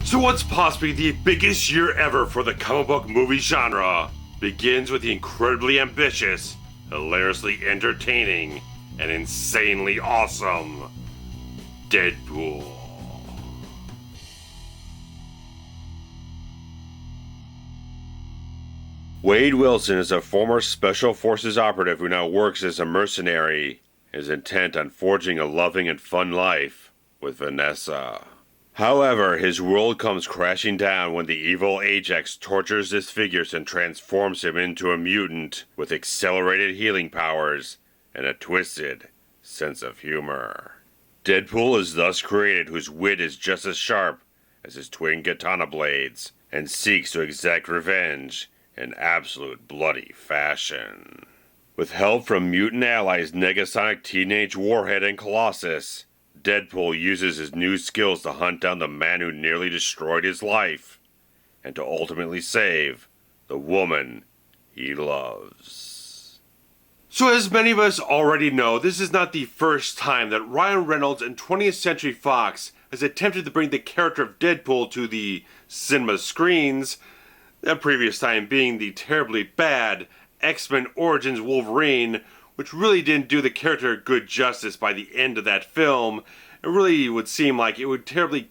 So what's possibly the biggest year ever for the comic book movie genre begins with the incredibly ambitious, hilariously entertaining, and insanely awesome Deadpool. Wade Wilson is a former Special Forces operative who now works as a mercenary. Is intent on forging a loving and fun life with Vanessa. However, his world comes crashing down when the evil Ajax tortures his figures and transforms him into a mutant with accelerated healing powers and a twisted sense of humor. Deadpool is thus created, whose wit is just as sharp as his twin katana blades, and seeks to exact revenge in absolute bloody fashion. With help from mutant allies Negasonic, Teenage Warhead, and Colossus, Deadpool uses his new skills to hunt down the man who nearly destroyed his life, and to ultimately save the woman he loves. So as many of us already know, this is not the first time that Ryan Reynolds and 20th Century Fox has attempted to bring the character of Deadpool to the cinema screens, that previous time being the terribly bad X-Men Origins Wolverine, which really didn't do the character good justice by the end of that film. It really would seem like it would terribly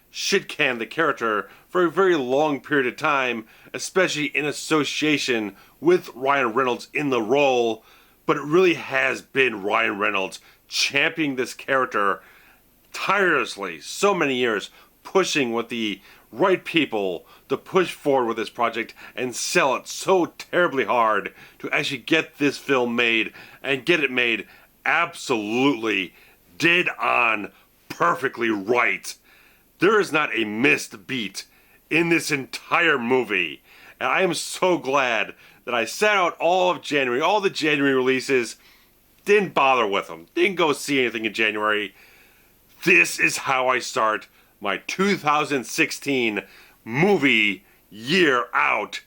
shit can the character for a very long period of time, especially in association with Ryan Reynolds in the role. But it really has been Ryan Reynolds championing this character tirelessly so many years, pushing with the right people to push forward with this project and sell it so terribly hard to actually get this film made and get it made absolutely dead on, perfectly right. There is not a missed beat in this entire movie, and I am so glad that I sat out all of January, all the January releases, didn't bother with them, didn't go see anything in January. This is how I start my 2016 movie year out,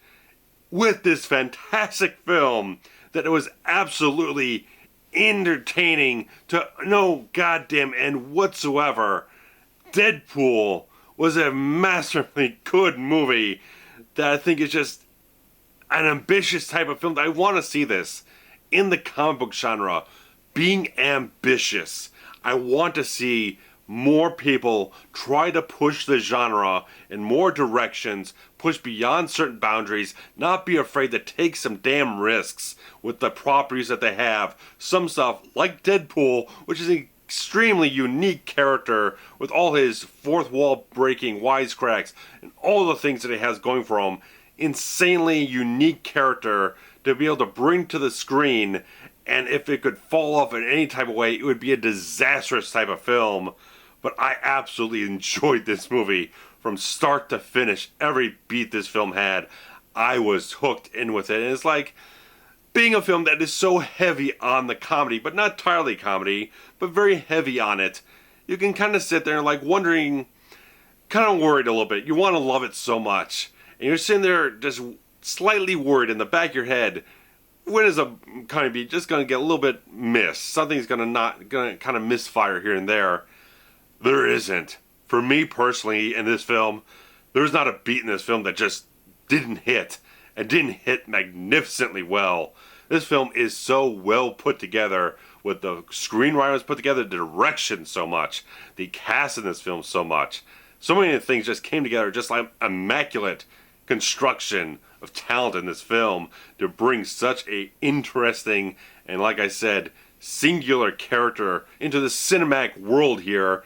with this fantastic film that it was absolutely entertaining to no goddamn end whatsoever. Deadpool was a masterfully good movie that I think is just an ambitious type of film. I want to see this in the comic book genre being ambitious. I want to see more people try to push the genre in more directions, push beyond certain boundaries, not be afraid to take some damn risks with the properties that they have. Some stuff like Deadpool, which is an extremely unique character with all his fourth wall breaking wisecracks and all the things that he has going for him. Insanely unique character to be able to bring to the screen, and if it could fall off in any type of way, it would be a disastrous type of film. But I absolutely enjoyed this movie from start to finish. Every beat this film had, I was hooked in with it. And it's like being a film that is so heavy on the comedy, but not entirely comedy, but very heavy on it. You can kind of sit there like wondering, kind of worried a little bit. You want to love it so much. And you're sitting there just slightly worried in the back of your head. When is a kind of be just going to get a little bit missed? Something's going to kind of misfire here and there. There isn't. For me personally, in this film, there's not a beat in this film that just didn't hit, and didn't hit magnificently well. This film is so well put together, with the screenwriters put together, the direction so much, the cast in this film so much. So many things just came together, just like immaculate construction of talent in this film to bring such a interesting and, like I said, singular character into the cinematic world here,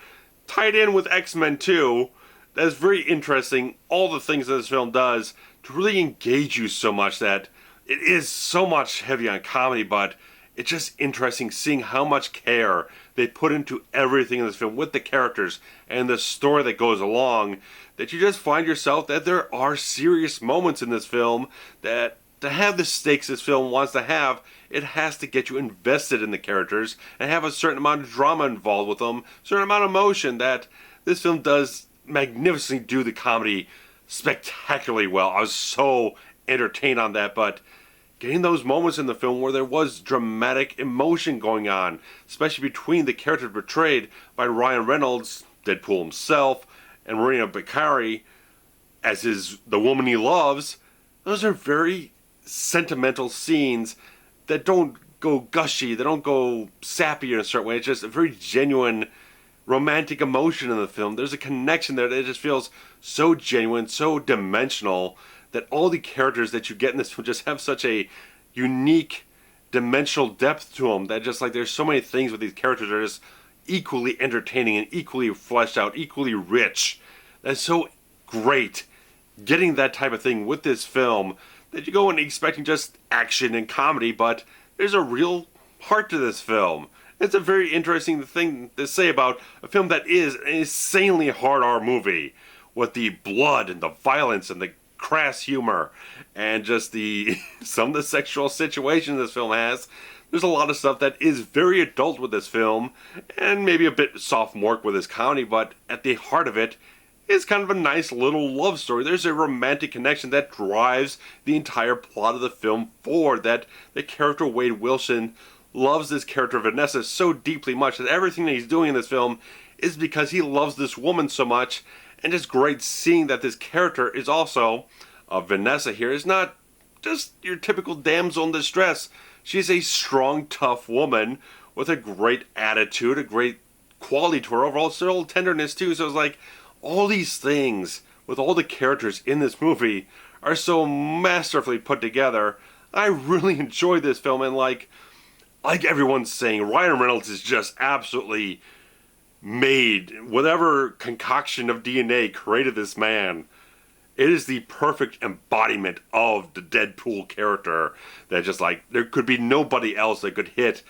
tied in with X-Men 2. That's very interesting. All the things that this film does to really engage you so much that it is so much heavy on comedy, but it's just interesting seeing how much care they put into everything in this film with the characters and the story that goes along, that you just find yourself that there are serious moments in this film that to have the stakes this film wants to have, it has to get you invested in the characters and have a certain amount of drama involved with them, a certain amount of emotion that this film does magnificently do the comedy spectacularly well. I was so entertained on that, but getting those moments in the film where there was dramatic emotion going on, especially between the characters portrayed by Ryan Reynolds, Deadpool himself, and Morena Baccarin as the woman he loves, those are very sentimental scenes that don't go gushy, they don't go sappy in a certain way. It's just a very genuine romantic emotion in the film. There's a connection there that just feels so genuine, so dimensional, that all the characters that you get in this film just have such a unique dimensional depth to them, that just like there's so many things with these characters that are just equally entertaining and equally fleshed out, equally rich. That's so great getting that type of thing with this film, that you go in expecting just action and comedy, but there's a real heart to this film. It's a very interesting thing to say about a film that is an insanely hard R movie, with the blood and the violence and the crass humor and just the some of the sexual situations this film has. There's a lot of stuff that is very adult with this film, and maybe a bit sophomoric with this comedy, but at the heart of it is kind of a nice little love story. There's a romantic connection that drives the entire plot of the film forward, that the character Wade Wilson loves this character Vanessa so deeply much that everything that he's doing in this film is because he loves this woman so much. And it's great seeing that this character is also, Vanessa here, is not just your typical damsel in distress. She's a strong, tough woman with a great attitude, a great quality to her overall, still tenderness too. So it's like, all these things with all the characters in this movie are so masterfully put together. I really enjoyed this film, and like everyone's saying, Ryan Reynolds is just absolutely made, whatever concoction of DNA created this man. It is the perfect embodiment of the Deadpool character, that just like, there could be nobody else that could hit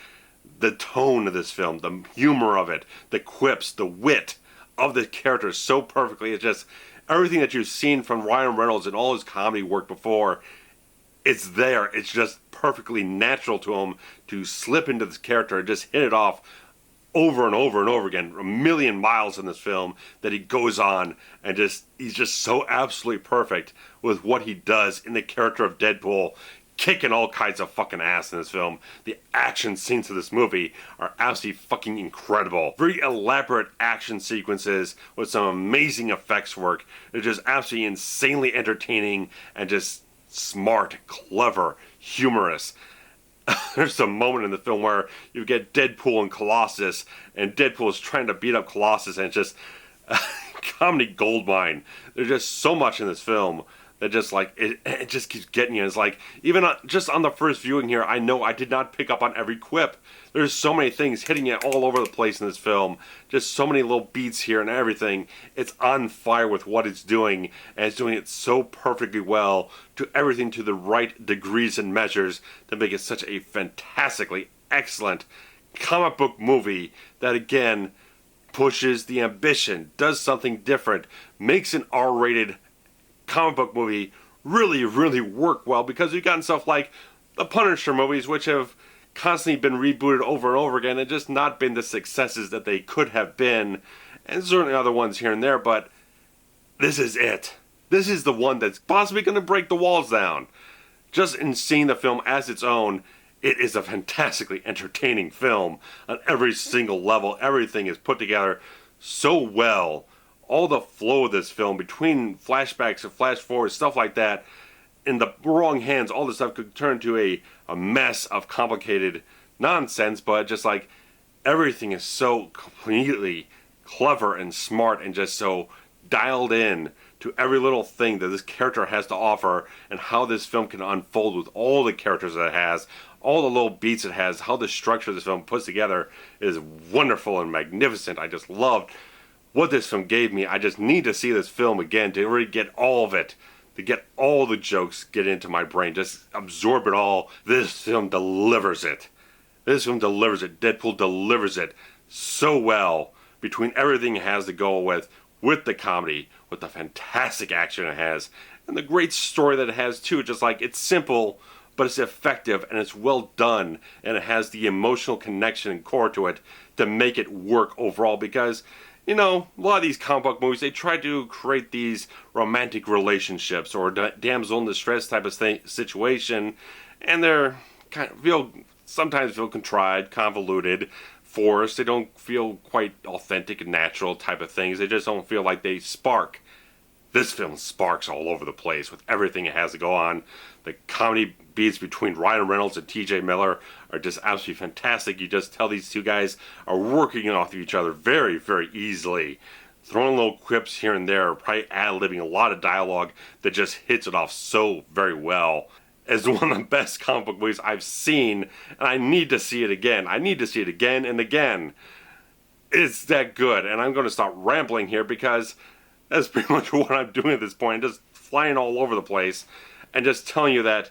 the tone of this film, the humor of it, the quips, the wit of the character so perfectly. It's just everything that you've seen from Ryan Reynolds and all his comedy work before, it's there. It's just perfectly natural to him to slip into this character and just hit it off over and over and over again, a million miles in this film, that he goes on and he's just so absolutely perfect with what he does in the character of Deadpool, kicking all kinds of fucking ass in this film. The action scenes of this movie are absolutely fucking incredible. Very elaborate action sequences with some amazing effects work. They're just absolutely insanely entertaining and just smart, clever, humorous. There's a moment in the film where you get Deadpool and Colossus, and Deadpool is trying to beat up Colossus, and it's just comedy goldmine. There's just so much in this film that just like it just keeps getting you. It's like, even just on the first viewing here, I know I did not pick up on every quip. There's so many things hitting you all over the place in this film. Just so many little beats here and everything. It's on fire with what it's doing, and it's doing it so perfectly well, to everything to the right degrees and measures, to make it such a fantastically excellent comic book movie that, again, pushes the ambition, does something different, makes an R-rated comic book movie really, really work well, because you've gotten stuff like the Punisher movies, which have constantly been rebooted over and over again and just not been the successes that they could have been, and certainly other ones here and there, but this is it. This is the one that's possibly going to break the walls down. Just in seeing the film as its own, it is a fantastically entertaining film on every single level. Everything is put together so well. All the flow of this film, between flashbacks and flash forwards, stuff like that, in the wrong hands, all this stuff could turn to a mess of complicated nonsense, but just like, everything is so completely clever and smart and just so dialed in to every little thing that this character has to offer, and how this film can unfold with all the characters that it has, all the little beats it has, how the structure of this film puts together is wonderful and magnificent. I just loved what this film gave me. I just need to see this film again to really get all of it, to get all the jokes get into my brain, just absorb it all. This film delivers it. This film delivers it. Deadpool delivers it so well, between everything it has to go with the comedy, with the fantastic action it has, and the great story that it has too. Just like, it's simple, but it's effective, and it's well done, and it has the emotional connection and core to it to make it work overall, because, you know, a lot of these comic book movies, they try to create these romantic relationships or damsel in distress type of situation, and they're sometimes feel contrived, convoluted, forced. They don't feel quite authentic and natural type of things. They just don't feel like they spark. This film sparks all over the place with everything it has to go on. The comedy beats between Ryan Reynolds and T.J. Miller are just absolutely fantastic. You just tell these two guys are working off of each other very, very easily. Throwing little quips here and there, probably ad-libbing a lot of dialogue that just hits it off so very well. As one of the best comic book movies I've seen, and I need to see it again. I need to see it again and again. It's that good, and I'm going to stop rambling here because that's pretty much what I'm doing at this point. Just flying all over the place and just telling you that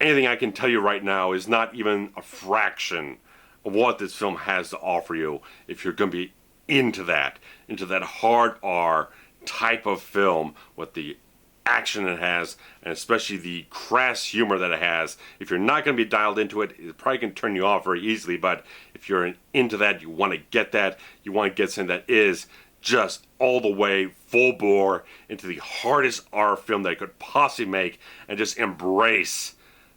anything I can tell you right now is not even a fraction of what this film has to offer you if you're going to be into that hard R type of film with the action it has, and especially the crass humor that it has. If you're not going to be dialed into it, it probably can turn you off very easily, but if you're into that, you want to get that, you want to get something that is just all the way full bore into the hardest R film that it could possibly make, and just embrace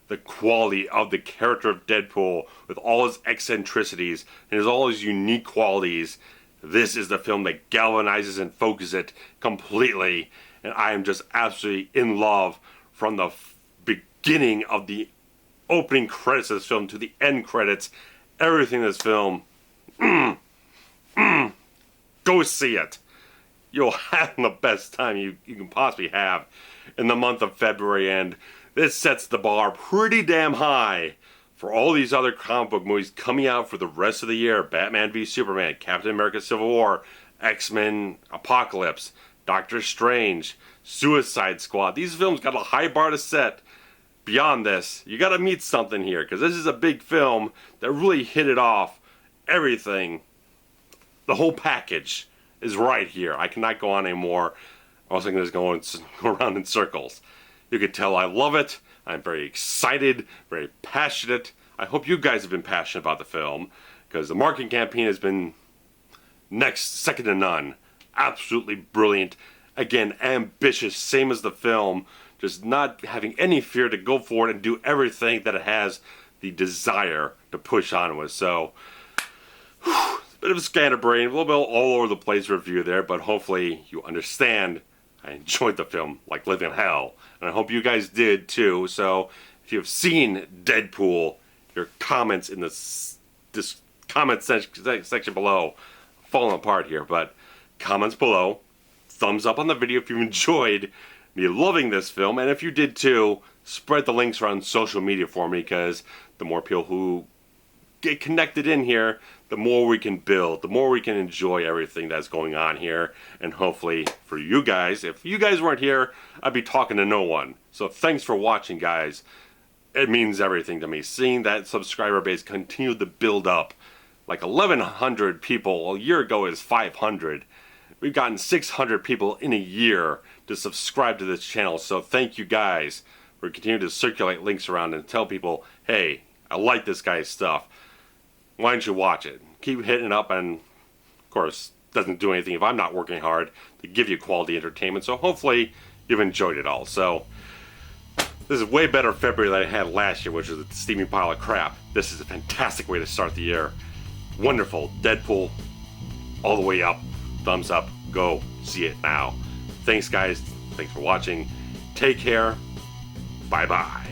the quality of the character of Deadpool with all his eccentricities and all his unique qualities. This is the film that galvanizes and focuses it completely, and I am just absolutely in love from the beginning of the opening credits of this film to the end credits. Everything in this film, go see it. You'll have the best time you can possibly have in the month of February, and this sets the bar pretty damn high for all these other comic book movies coming out for the rest of the year. Batman v Superman, Captain America Civil War, X-Men Apocalypse, Doctor Strange, Suicide Squad. These films got a high bar to set. Beyond this, you gotta meet something here, because this is a big film that really hit it off. Everything, the whole package is right here. I cannot go on anymore. I was going to go around in circles. You can tell I love it. I'm very excited, very passionate. I hope you guys have been passionate about the film, because the marketing campaign has been second to none. Absolutely brilliant. Again, ambitious, same as the film. Just not having any fear to go forward and do everything that it has the desire to push on with. So, a bit of a scatterbrain, a little bit all over the place review there, but hopefully you understand I enjoyed the film like living in hell. And I hope you guys did too. So, if you've seen Deadpool, your comments in this comment section below, falling apart here, but comments below, thumbs up on the video if you enjoyed me loving this film, and if you did too, spread the links around social media for me, because the more people who get connected in here, the more we can build, the more we can enjoy everything that's going on here, and hopefully for you guys, if you guys weren't here, I'd be talking to no one. So thanks for watching, guys. It means everything to me. Seeing that subscriber base continue to build up, like 1,100 people a year ago is 500. We've gotten 600 people in a year to subscribe to this channel, so thank you guys for continuing to circulate links around and tell people, hey, I like this guy's stuff. Why don't you watch it? Keep hitting it up, and of course, doesn't do anything if I'm not working hard to give you quality entertainment, so hopefully you've enjoyed it all. So, this is way better February than I had last year, which was a steaming pile of crap. This is a fantastic way to start the year. Wonderful. Deadpool, all the way up. Thumbs up. Go see it now. Thanks, guys. Thanks for watching. Take care. Bye-bye.